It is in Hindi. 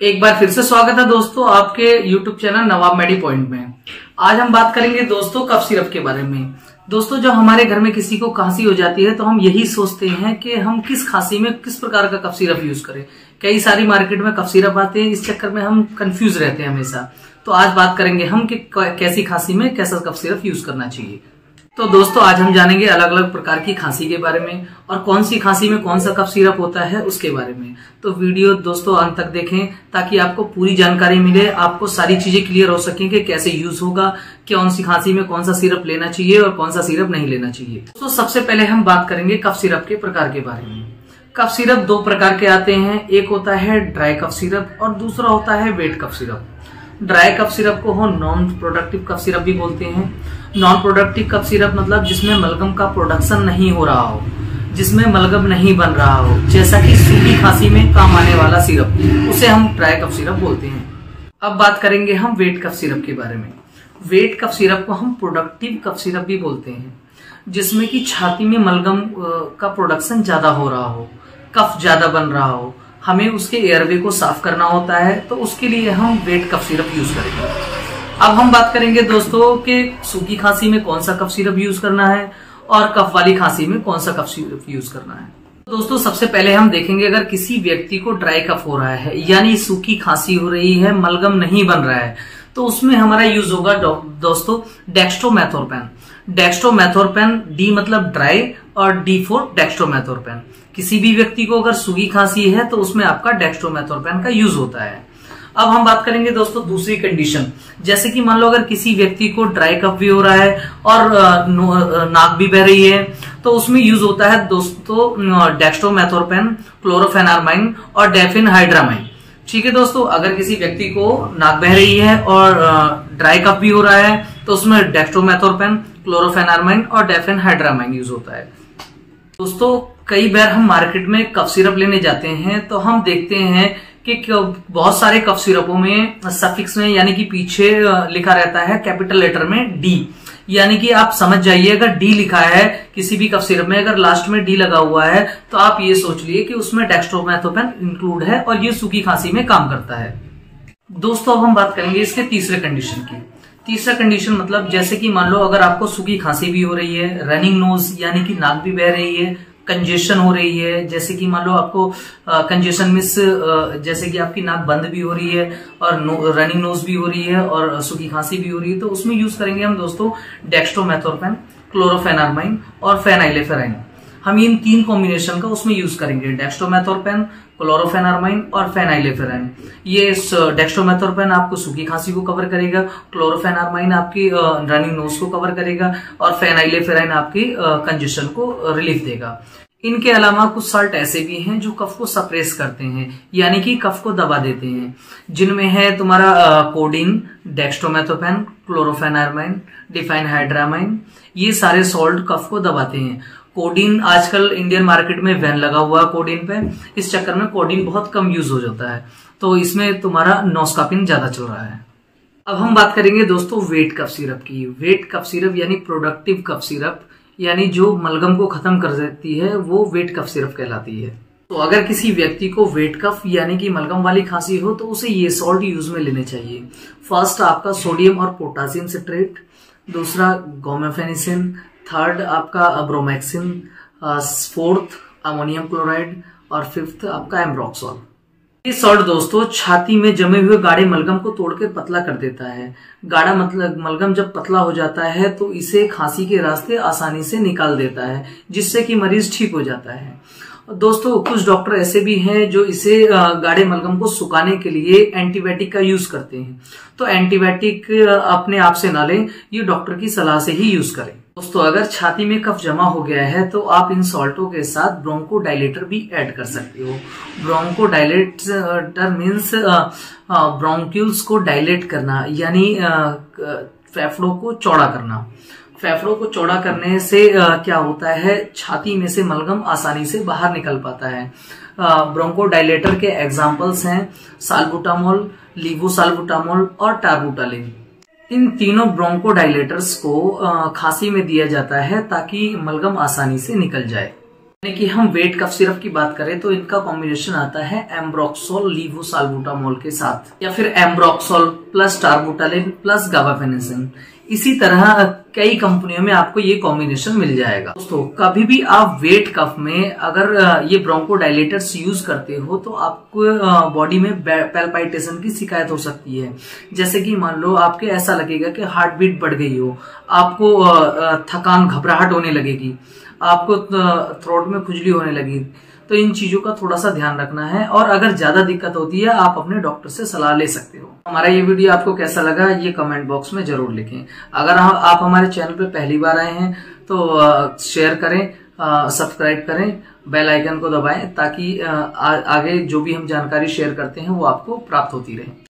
एक बार फिर से स्वागत है दोस्तों आपके YouTube चैनल नवाब मेडी पॉइंट में। आज हम बात करेंगे दोस्तों कफ सिरप के बारे में। दोस्तों जब हमारे घर में किसी को खांसी हो जाती है तो हम यही सोचते हैं कि हम किस खांसी में किस प्रकार का कफ सिरप यूज करें। कई सारी मार्केट में कफ सिरप आते हैं, इस चक्कर में हम कंफ्यूज रहते हैं हमेशा। तो आज बात करेंगे हम कि कैसी खांसी में कैसा कफ सिरप यूज करना चाहिए। तो दोस्तों आज हम जानेंगे अलग अलग प्रकार की खांसी के बारे में और कौन सी खांसी में कौन सा कफ सिरप होता है उसके बारे में। तो वीडियो दोस्तों अंत तक देखें ताकि आपको पूरी जानकारी मिले, आपको सारी चीजें क्लियर हो सकें कि कैसे यूज होगा, कौन सी खांसी में कौन सा सिरप लेना चाहिए और कौन सा सिरप नहीं लेना चाहिए। तो सबसे पहले हम बात करेंगे कफ सिरप के प्रकार के बारे में। कफ सिरप दो प्रकार के आते हैं, एक होता है ड्राई कफ सिरप और दूसरा होता है wet cough syrup. Dry cough syrup को हम नॉन प्रोडक्टिव कफ सिरप भी बोलते हैं। नॉन प्रोडक्टिव कफ सिरप मतलब जिसमें मलगम का प्रोडक्शन नहीं हो रहा हो, जिसमें मलगम नहीं बन रहा हो, जैसा कि सूखी खांसी में काम आने वाला सिरप, उसे हम ड्राई कफ सिरप बोलते हैं। अब बात करेंगे हम वेट कफ सिरप के बारे में। वेट कफ सिरप को हम प्रोडक्टिव कफ सिरप भी बोलते हैं, जिसमें कि छाती में मलगम का प्रोडक्शन ज्यादा हो रहा हो, कफ ज्यादा बन रहा हो, हमें उसके एयरवे को साफ करना होता है, तो उसके लिए हम वेट कफ सिरप यूज करेंगे। अब हम बात करेंगे दोस्तों कि सूखी खांसी में कौन सा कफ सिरप यूज करना है और कफ वाली खांसी में कौन सा कफ सिरप यूज करना है। दोस्तों सबसे पहले हम देखेंगे अगर किसी व्यक्ति को ड्राई कफ हो रहा है यानी सूखी खांसी हो रही है, मलगम नहीं बन रहा है, तो उसमें हमारा यूज होगा दोस्तों डेक्स्ट्रोमेथोर्पेन। डेक्स्ट्रोमेथोर्पेन, डी मतलब ड्राई और डी फॉर डेक्स्ट्रोमेथोर्पेन। किसी भी व्यक्ति को अगर सूखी खांसी है तो उसमें आपका डेक्स्ट्रोमेथोर्पेन का यूज होता है। अब हम बात करेंगे दोस्तों दूसरी कंडीशन, जैसे कि मान लो अगर किसी व्यक्ति को ड्राई कफ भी हो रहा है और नाक भी बह रही है, तो उसमें यूज होता है दोस्तों डेक्स्ट्रोमेथोर्पेन, क्लोरोफेनार्माइन और डेफिनहाइड्रामाइन। ठीक है दोस्तों, अगर किसी व्यक्ति को नाक बह रही है और ड्राई कफ भी हो रहा है तो उसमें डेक्स्ट्रोमेथोर्पेन, क्लोरोफेनार्माइन और डेफिनहाइड्रामाइन यूज होता है। दोस्तों कई बार हम मार्केट में कफ सिरप लेने जाते हैं तो हम देखते हैं कि बहुत सारे कफ सिरपों में सफिक्स में यानी कि पीछे लिखा रहता है कैपिटल लेटर में डी, यानी कि आप समझ जाइए अगर डी लिखा है किसी भी कफ सिरप में, अगर लास्ट में डी लगा हुआ है तो आप ये सोच लिए कि उसमें डेक्स्ट्रोमेथोर्पेन इंक्लूड है और ये सूखी खांसी में काम करता है। दोस्तों अब हम बात करेंगे इसके तीसरे कंडीशन की। तीसरा कंडीशन मतलब जैसे कि मान लो अगर आपको सूखी खांसी भी हो रही है, रनिंग नोज यानी कि नाक भी बह रही है, कंजेशन हो रही है, जैसे कि मान लो आपको कंजेशन मिस जैसे कि आपकी नाक बंद भी हो रही है और रनिंग नोज भी हो रही है और सूखी खांसी भी हो रही है, तो उसमें यूज करेंगे हम दोस्तों डेक्स्ट्रोमेथोर्पेन, क्लोरोफेनार्माइन और फेनाइलेफेराइन। हम इन तीन कॉम्बिनेशन का उसमें यूज करेंगे, डेक्स्ट्रोमेथोर्पेन, क्लोरोफेनार्माइन और फेनाइलेफेराइन। ये डेक्स्ट्रोमेथोर्पेन आपको सूखी खांसी को कवर करेगा, क्लोरोफेनार्माइन आपकी रनिंग नोज को कवर करेगा और फेनाइलेफेराइन आपकी कंजेशन को रिलीफ देगा। इनके अलावा कुछ साल्ट ऐसे भी हैं जो कफ को सप्रेस करते हैं यानी कि कफ को दबा देते हैं, जिनमें है तुम्हारा कोडीन, डेक्स्ट्रोमेथोर्पेन, क्लोरोफेनार्माइन, डिफाइनहाइड्रामाइन। ये सारे सॉल्ट कफ को दबाते हैं। कोडीन आजकल इंडियन मार्केट में बैन लगा हुआ है कोडीन पे, इस चक्कर में कोडीन बहुत कम यूज हो जाता है, तो इसमें तुम्हारा नोस्कापिन ज्यादा चल रहा है। अब हम बात करेंगे दोस्तों वेट कफ सिरप की। वेट कफ सिरप यानी प्रोडक्टिव कफ सिरप, यानी जो मलगम को खत्म कर देती है वो वेट कफ सिरप कहलाती है। तो अगर किसी व्यक्ति को वेट कफ यानी कि मलगम वाली खांसी हो तो उसे ये सॉल्ट यूज में लेने चाहिए। फर्स्ट आपका सोडियम और पोटासियम सिट्रेट, दूसरा गोमेफेनिसिन, थर्ड आपका ब्रोमैक्सिन, फोर्थ अमोनियम क्लोराइड और फिफ्थ आपका एम्ब्रोक्सोल। ये सॉल्ट दोस्तों छाती में जमे हुए गाढ़े मलगम को तोड़कर पतला कर देता है। गाढ़ा मतलब मलगम जब पतला हो जाता है तो इसे खांसी के रास्ते आसानी से निकाल देता है, जिससे कि मरीज ठीक हो जाता है। दोस्तों कुछ डॉक्टर ऐसे भी हैं जो इसे गाढ़े मलगम को सुखाने के लिए एंटीबायोटिक का यूज करते हैं, तो एंटीबायोटिक अपने आप से ना लें, ये डॉक्टर की सलाह से ही यूज करें। दोस्तों अगर छाती में कफ जमा हो गया है तो आप इन सॉल्टों के साथ ब्रोंकोडाइलेटर भी ऐड कर सकते हो। ब्रोंकोडाइलेटर मीन्स ब्रोंक्यूल्स को डायलेट करना यानी फेफड़ों को चौड़ा करना। फेफड़ों को चौड़ा करने से क्या होता है, छाती में से मलगम आसानी से बाहर निकल पाता है। ब्रोंकोडाइलेटर के एग्जाम्पल्स हैं साल्बुटामोल, लीवोसाल्बुटामोल और टार्बुटालिन। इन तीनों ब्रोंकोडाइलेटर्स को खांसी में दिया जाता है ताकि मलगम आसानी से निकल जाए। यानी कि हम वेट कफ सिरप की बात करें तो इनका कॉम्बिनेशन आता है एम्ब्रोक्सोल लीवोसाल्बुटामोल के साथ, या फिर एम्ब्रोक्सोल प्लस टार्बुटालिन प्लस गाबापेनिसिन। इसी तरह कई कंपनियों में आपको ये कॉम्बिनेशन मिल जाएगा। दोस्तों कभी भी आप वेट कफ में अगर ये ब्रोंकोडायलेटर्स यूज करते हो तो आपको बॉडी में पैल्पाइटेशन की शिकायत हो सकती है। जैसे कि मान लो आपके ऐसा लगेगा कि हार्ट बीट बढ़ गई हो, आपको थकान घबराहट होने लगेगी, आपको थ्रोट में खुजली होने लगी। तो इन चीजों का थोड़ा सा ध्यान रखना है, और अगर ज्यादा दिक्कत होती है आप अपने डॉक्टर से सलाह ले सकते हो। हमारा ये वीडियो आपको कैसा लगा ये कमेंट बॉक्स में जरूर लिखें। अगर आप हमारे चैनल पे पहली बार आए हैं तो शेयर करें, सब्सक्राइब करें, बेल आइकन को दबाएं ताकि आगे जो भी हम जानकारी शेयर करते हैं वो आपको प्राप्त होती रहे।